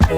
Okay,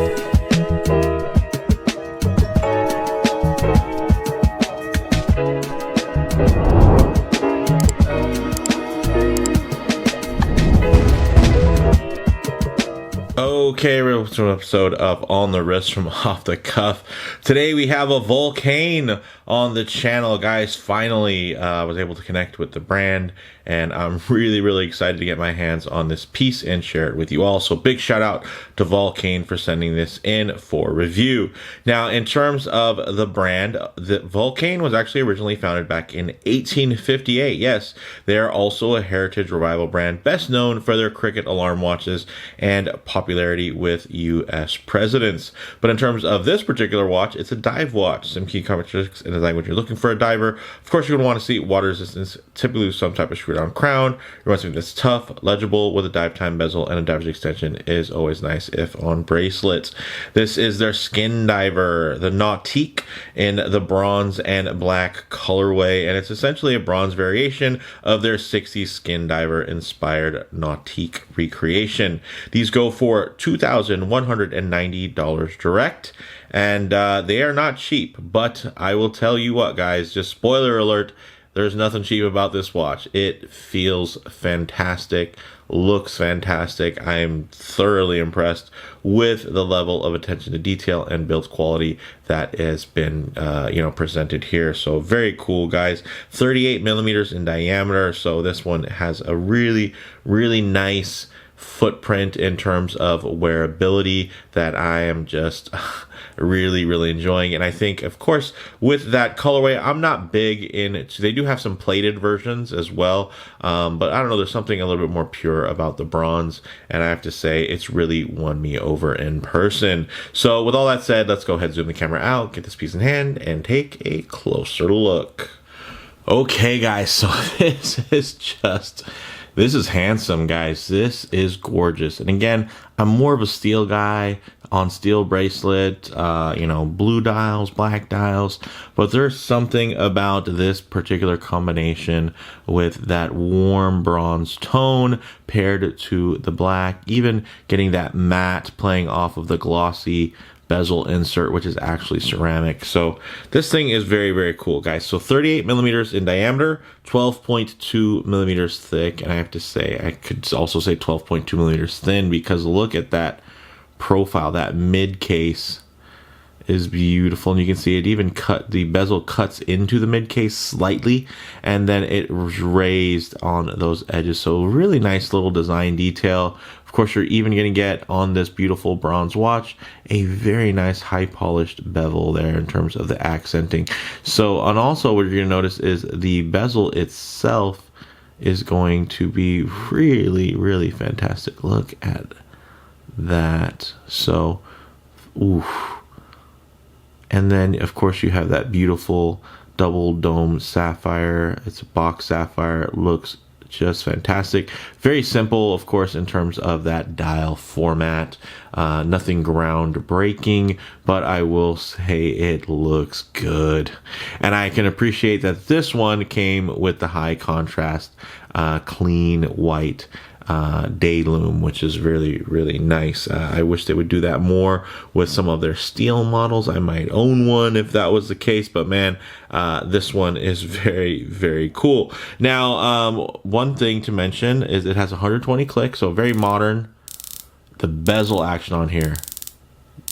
we're to an episode of On the Wrist from Off the Cuff. Today we have a Vulcain on the channel, guys. Finally, was able to connect with the brand, and I'm really excited to get my hands on this piece and share it with you all. So big shout out to Vulcain for sending this in for review. Now, in terms of the brand, the Vulcain was actually originally founded back in 1858. Yes, they are also a heritage revival brand, best known for their cricket alarm watches and popularity with U.S. presidents. But in terms of this particular watch, it's a dive watch. Some key characteristics in design when you're looking for a diver. Of course, you're going to want to see water resistance, typically with some type of screw-down crown. You want something that's tough, legible, with a dive time bezel, and a diver's extension is always nice if on bracelets. This is their Skindiver, the Nautique, in the bronze and black colorway, and it's essentially a bronze variation of their 60s Skindiver inspired Nautique recreation. These go for $2,190 direct, and they are not cheap, but I will tell you what, guys, just spoiler alert, there's nothing cheap about this watch. It feels fantastic, looks fantastic. I am thoroughly impressed with the level of attention to detail and build quality that has been presented here. So very cool, guys. 38 millimeters in diameter, so this one has a really nice footprint in terms of wearability that I am just really enjoying. And I think, of course, with that colorway, I'm not big in it. They do have some plated versions as well, but I don't know, there's something a little bit more pure about the bronze, and I have to say it's really won me over in person. So with all that said, let's go ahead and zoom the camera out, get this piece in hand, and take a closer look. Okay, guys, so this is Handsom, guys. This is gorgeous. And again, I'm more of a steel guy on steel bracelet, blue dials, black dials, but there's something about this particular combination with that warm bronze tone paired to the black, even getting that matte playing off of the glossy bezel insert, which is actually ceramic. So this thing is very cool, guys. So 38 millimeters in diameter, 12.2 millimeters thick, and I have to say, I could also say 12.2 millimeters thin, because look at that profile. That mid case is beautiful, and you can see it even the bezel cuts into the mid case slightly, and then it was raised on those edges. So really nice little design detail. Of course, you're even going to get on this beautiful bronze watch a very nice high polished bevel there in terms of the accenting. So, and also what you're going to notice is the bezel itself is going to be really fantastic. Look at that. So, oof. And then, of course, you have that beautiful double dome sapphire. It's a box sapphire. It looks just fantastic. Very simple, of course, in terms of that dial format. Nothing groundbreaking, but I will say it looks good. And I can appreciate that this one came with the high contrast, clean white day lume, which is really nice. I wish they would do that more with some of their steel models. I might own one if that was the case, but man, this one is very cool. Now, one thing to mention is it has 120 clicks, so very modern. The bezel action on here,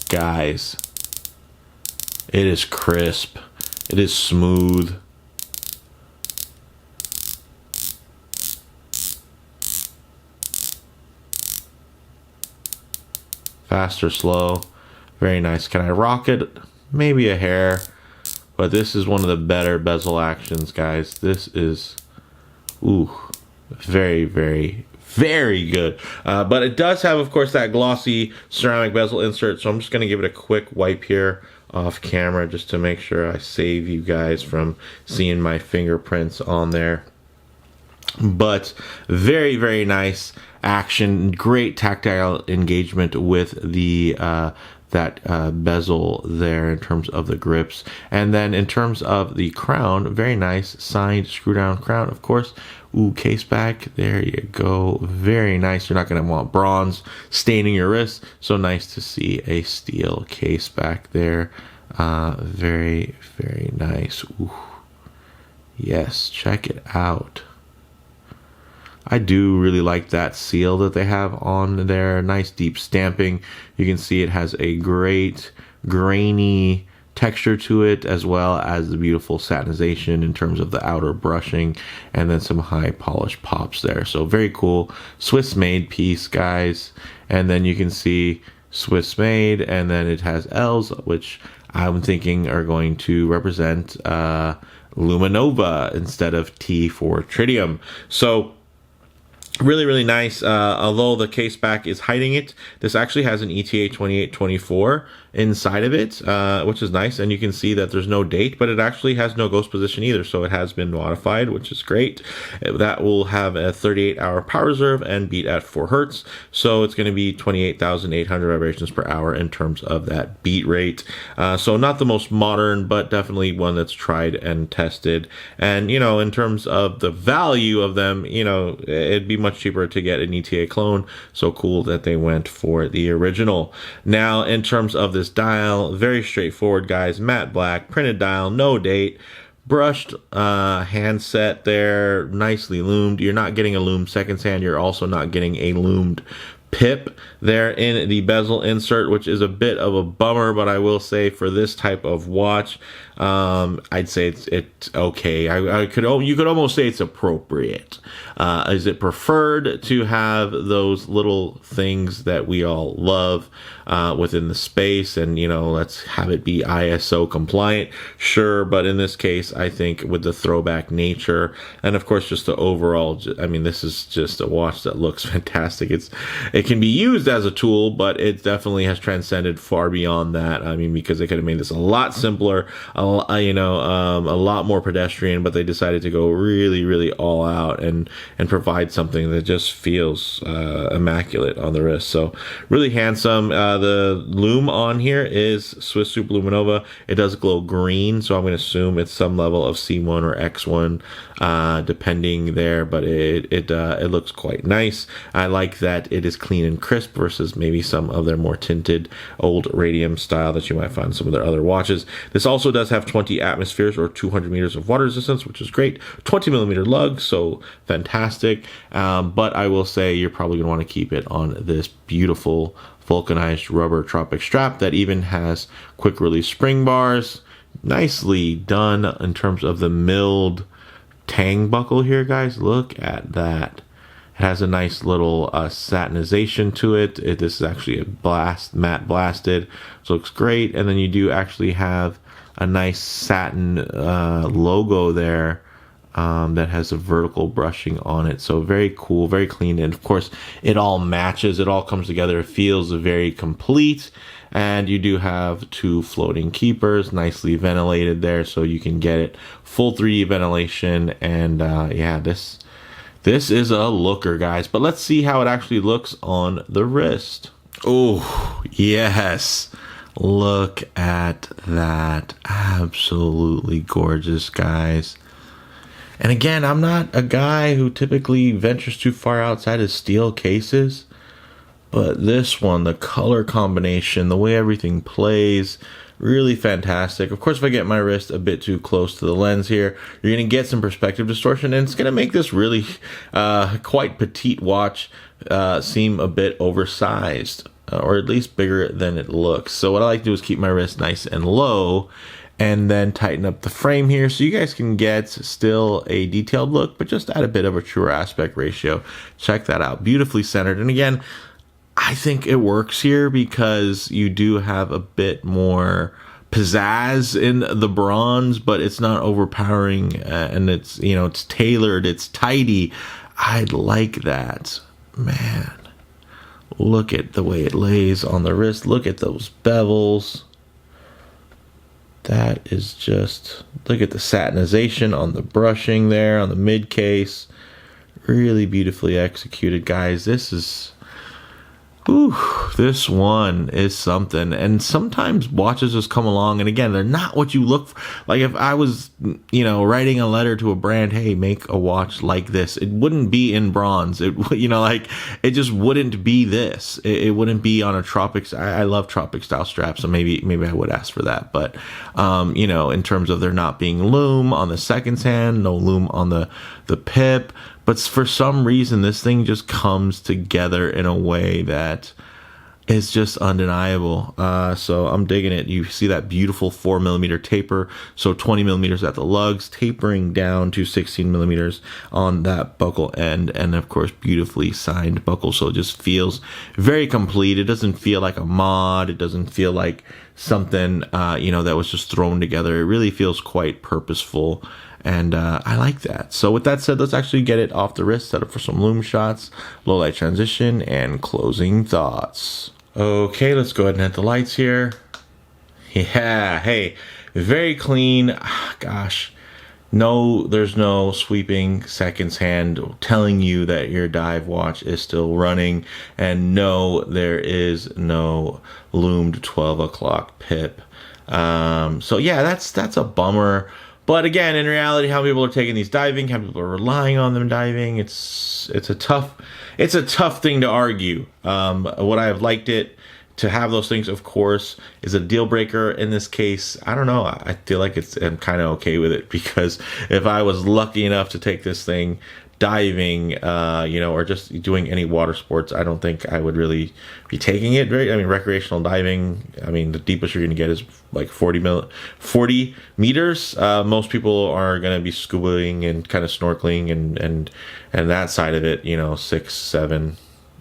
guys, it is crisp, it is smooth. Fast or slow, very nice. Can I rock it? Maybe a hair, but this is one of the better bezel actions, guys. This is very good. But it does have, of course, that glossy ceramic bezel insert, so I'm just going to give it a quick wipe here off camera just to make sure I save you guys from seeing my fingerprints on there. But very nice action, great tactile engagement with the that bezel there in terms of the grips. And then in terms of the crown, very nice signed screw down crown, of course. Ooh, case back, there you go, very nice. You're not going to want bronze staining your wrist, so nice to see a steel case back there. Very, very nice. Ooh. Yes, check it out. I do really like that seal that they have on there. Nice deep stamping. You can see it has a great grainy texture to it, as well as the beautiful satinization in terms of the outer brushing, and then some high polish pops there. So very cool. Swiss made piece, guys. And then you can see Swiss made, and then it has L's, which I'm thinking are going to represent Luminova instead of T for tritium. So really, really nice. Although the case back is hiding it, this actually has an ETA 2824 inside of it, which is nice. And you can see that there's no date, but it actually has no ghost position either. So it has been modified, which is great. That will have a 38-hour power reserve and beat at 4 hertz. So it's going to be 28,800 vibrations per hour in terms of that beat rate. So not the most modern, but definitely one that's tried and tested. And, you know, in terms of the value of them, you know, it'd be much cheaper to get an ETA clone. So cool that they went for the original. Now, in terms of this dial, very straightforward, guys. Matte black, printed dial, no date, brushed handset there, nicely loomed. You're not getting a loomed seconds hand. You're also not getting a loomed pip there in the bezel insert, which is a bit of a bummer, but I will say for this type of watch, I'd say it's okay. You could almost say it's appropriate. Is it preferred to have those little things that we all love within the space, and, you know, let's have it be ISO compliant? Sure, but in this case, I think with the throwback nature, and of course just the overall, I mean, this is just a watch that looks fantastic. It can be used as a tool, but it definitely has transcended far beyond that. I mean, because they could have made this a lot simpler, a lot more pedestrian, but they decided to go really, really all out and provide something that just feels immaculate on the wrist. So really handsome. The lume on here is Swiss Super Luminova. It does glow green, so I'm going to assume it's some level of C1 or X1, depending there, but it looks quite nice. I like that it is clean and crisp versus maybe some of their more tinted old radium style that you might find in some of their other watches. This also does have 20 atmospheres or 200 meters of water resistance, which is great. 20 millimeter lug, so fantastic. But I will say you're probably going to want to keep it on this beautiful vulcanized rubber tropic strap that even has quick release spring bars. Nicely done in terms of the milled tang buckle here, guys. Look at that. It has a nice little satinization to it. This is actually a matte blasted, so it looks great. And then you do actually have a nice satin logo there that has a vertical brushing on it. So very cool, very clean. And of course, it all matches. It all comes together. It feels very complete. And you do have 2 floating keepers, nicely ventilated there, so you can get it full 3D ventilation. And yeah, this is a looker, guys. But let's see how it actually looks on the wrist. Oh, yes. Look at that. Absolutely gorgeous, guys. And again, I'm not a guy who typically ventures too far outside of steel cases, but this one, the color combination, the way everything plays, really fantastic. Of course, if I get my wrist a bit too close to the lens here, you're going to get some perspective distortion, and it's going to make this really quite petite watch seem a bit oversized, or at least bigger than it looks. So what I like to do is keep my wrist nice and low, and then tighten up the frame here so you guys can get still a detailed look, but just add a bit of a truer aspect ratio. Check that out. Beautifully centered. And again, I think it works here because you do have a bit more pizzazz in the bronze, but it's not overpowering, and it's, you know, it's tailored, it's tidy. I like that. Man, look at the way it lays on the wrist. Look at those bevels. That is just, look at the satinization on the brushing there on the mid case. Really beautifully executed, guys. This is... Ooh, this one is something. And sometimes watches just come along, and again, they're not what you look for. Like, if I was, you know, writing a letter to a brand, hey, make a watch like this, it wouldn't be in bronze. It, you know, like, it just wouldn't be this. It wouldn't be on a tropics. I love tropic style straps, so maybe I would ask for that. But you know, in terms of there not being lume on the seconds hand, no lume on the pip. But for some reason, this thing just comes together in a way that is just undeniable. So I'm digging it. You see that beautiful 4mm taper. So 20mm at the lugs, tapering down to 16mm on that buckle end. And of course, beautifully signed buckle. So it just feels very complete. It doesn't feel like a mod. It doesn't feel like something, you know, that was just thrown together. It really feels quite purposeful. And I like that. So with that said, let's actually get it off the wrist, set up for some lume shots, low light transition, and closing thoughts. Okay, let's go ahead and hit the lights here. Yeah, hey, very clean. Gosh, no, there's no sweeping seconds hand telling you that your dive watch is still running. And no, there is no loomed 12 o'clock pip. So yeah, that's a bummer. But again, in reality, how people are taking these diving, how people are relying on them diving, it's a tough thing to argue. Would I have liked it to have those things? Of course. Is it a deal breaker in this case? I don't know. I feel like I'm kind of okay with it, because if I was lucky enough to take this thing diving, you know, or just doing any water sports, I don't think I would really be taking it. Right? I mean, recreational diving, I mean, the deepest you're going to get is like 40 meters. Most people are going to be scubaing and kind of snorkeling and that side of it, you know, 6, 7,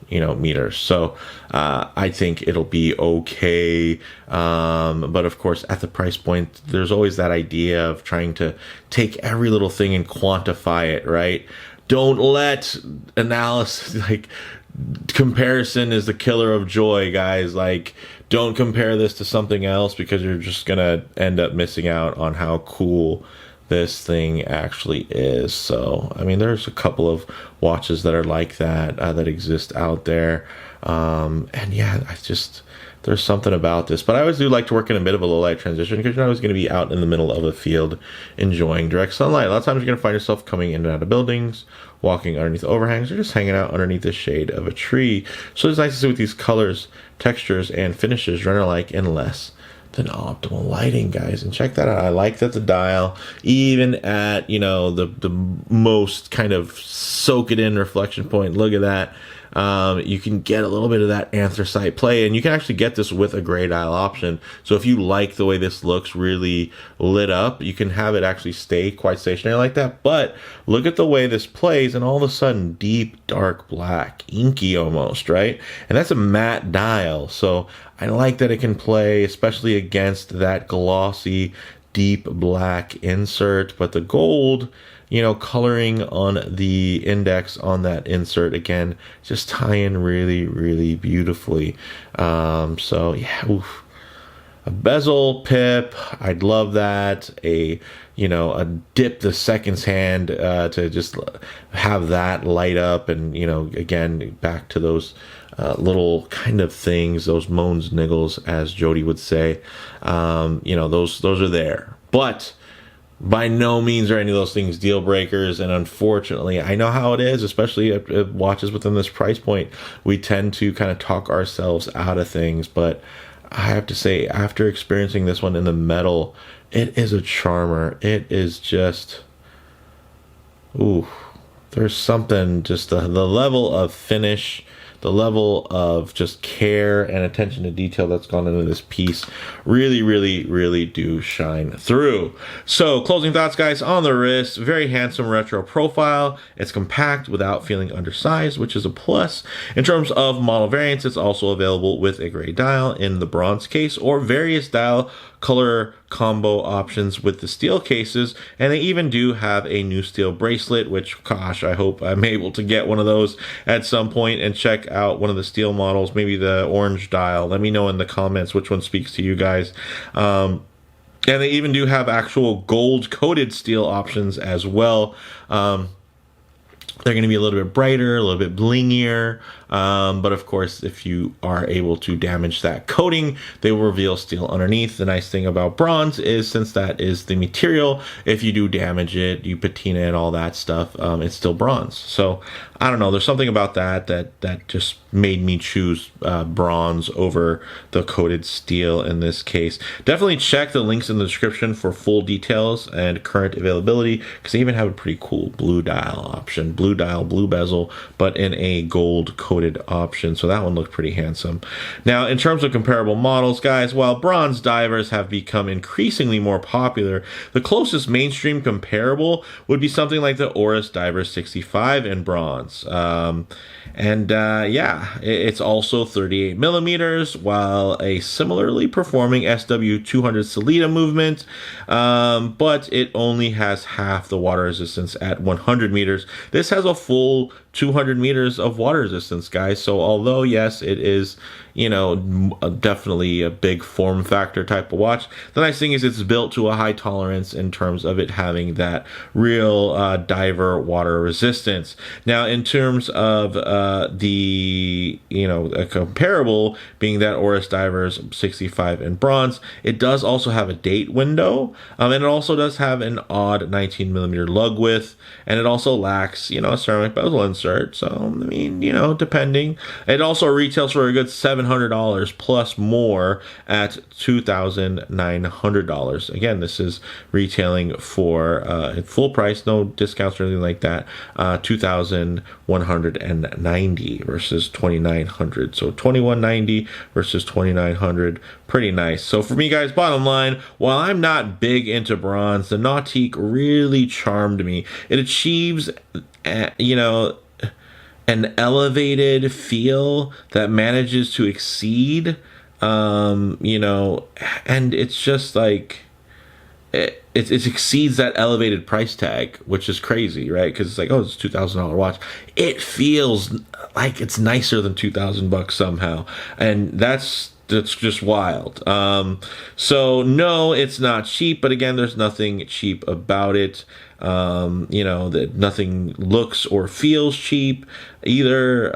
you know, meters. So I think it'll be okay. But of course, at the price point, there's always that idea of trying to take every little thing and quantify it, right? Don't let analysis, like, comparison is the killer of joy, guys. Like, don't compare this to something else, because you're just gonna end up missing out on how cool this thing actually is. So, I mean, there's a couple of watches that are like that, that exist out there. And yeah, there's something about this. But I always do like to work in a bit of a low light transition, because you're always going to be out in the middle of a field enjoying direct sunlight. A lot of times you're going to find yourself coming in and out of buildings, walking underneath overhangs, or just hanging out underneath the shade of a tree. So it's nice to see what these colors, textures, and finishes run alike in less than optimal lighting, guys. And check that out. I like that the dial, even at, you know, the most kind of soak it in reflection point, look at that. You can get a little bit of that anthracite play, and you can actually get this with a gray dial option. So if you like the way this looks really lit up, you can have it actually stay quite stationary like that. But look at the way this plays, and all of a sudden, deep, dark black, inky almost, right? And that's a matte dial. So I like that it can play, especially against that glossy, deep black insert. But the gold, you know, coloring on the index on that insert, again, just tie in really, really beautifully. So yeah, oof. A bezel pip, I'd love that. A dip the seconds hand, to just have that light up, and, you know, again, back to those little kind of things, those moans, niggles, as Jody would say. You know, those are there. But by no means are any of those things deal breakers, and unfortunately, I know how it is, especially at watches within this price point. We tend to kind of talk ourselves out of things, but I have to say, after experiencing this one in the metal, it is a charmer. It is just, ooh, there's something, just the level of finish, the level of just care and attention to detail that's gone into this piece really, really, really do shine through. So, closing thoughts, guys, on the wrist, very handsome retro profile. It's compact without feeling undersized, which is a plus. In terms of model variants, it's also available with a gray dial in the bronze case, or various dial color combo options with the steel cases, and they even do have a new steel bracelet, which, gosh, I hope I'm able to get one of those at some point and check out one of the steel models, maybe the orange dial. Let me know in the comments which one speaks to you guys. And they even do have actual gold coated steel options as well. They're going to be a little bit brighter, a little bit blingier, but of course, if you are able to damage that coating, they will reveal steel underneath. The nice thing about bronze is, since that is the material, if you do damage it, you patina and all that stuff, it's still bronze. So I don't know, there's something about that just made me choose bronze over the coated steel in this case. Definitely check the links in the description for full details and current availability, because they even have a pretty cool blue dial option, blue dial, blue bezel, but in a gold coated option. So that one looked pretty handsome. Now, in terms of comparable models, guys, while bronze divers have become increasingly more popular, the closest mainstream comparable would be something like the Oris Divers 65 in bronze. Yeah, it's also 38 millimeters, while a similarly performing SW200 Sellita movement, but it only has half the water resistance at 100 meters. This has a full 200 meters of water resistance, guys. So although, yes, it is, you know, definitely a big form factor type of watch, the nice thing is it's built to a high tolerance in terms of it having that real diver water resistance. Now, in terms of the, you know, a comparable being that Oris Divers 65 in bronze, it does also have a date window, and it also does have an odd 19 millimeter lug width, and it also lacks, you know, a ceramic bezel insert. So, I mean, you know, depending. It also retails for a good $700 plus more at $2,900. Again, this is retailing for at full price, no discounts or anything like that. $2,190 versus $2,900. So $2,190 versus $2,900. Pretty nice. So for me, guys, bottom line, while I'm not big into bronze, the Nautique really charmed me. It achieves, you know, an elevated feel that manages to exceed, you know, and it's just like, it exceeds that elevated price tag, which is crazy, right? Because it's like, oh, it's a $2,000 watch. It feels like it's nicer than $2,000 somehow, and that's just wild. So no, it's not cheap, but again, there's nothing cheap about it. You know, that nothing looks or feels cheap either.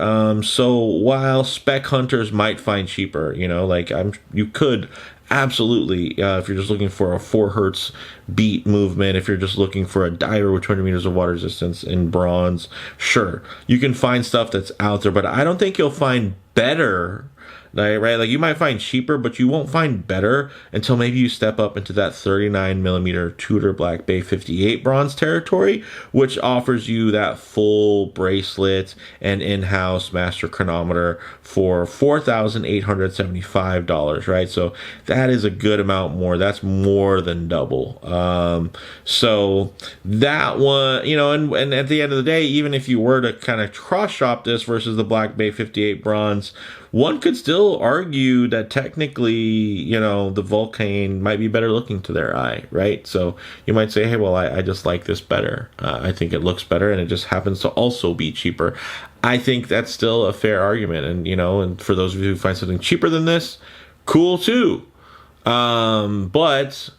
So while spec hunters might find cheaper, you know, like you could absolutely, if you're just looking for a 4 hertz beat movement, if you're just looking for a diver with 200 meters of water resistance in bronze, sure, you can find stuff that's out there, but I don't think you'll find better. Right, like you might find cheaper, but you won't find better until maybe you step up into that 39 millimeter Tudor Black Bay 58 bronze territory, which offers you that full bracelet and in-house master chronometer for $4,875, right? So that is a good amount more. That's more than double. So that one, you know, and at the end of the day, even if you were to kind of cross shop this versus the Black Bay 58 bronze, one could still argue that technically, you know, the Vulcain might be better looking to their eye, right? So you might say, hey, well, I just like this better. I think it looks better, and it just happens to also be cheaper. I think that's still a fair argument. And, you know, and for those of you who find something cheaper than this, cool too. But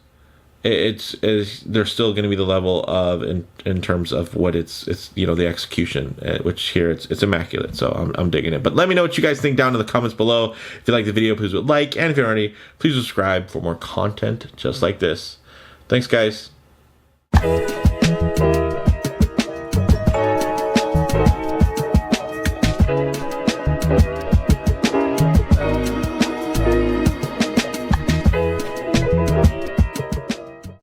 there's still going to be the level of in terms of what it's you know, the execution, which here it's immaculate. So I'm digging it. But let me know what you guys think down in the comments below. If you like the video, please like, and if you're already, please subscribe for more content just like this. Thanks, guys.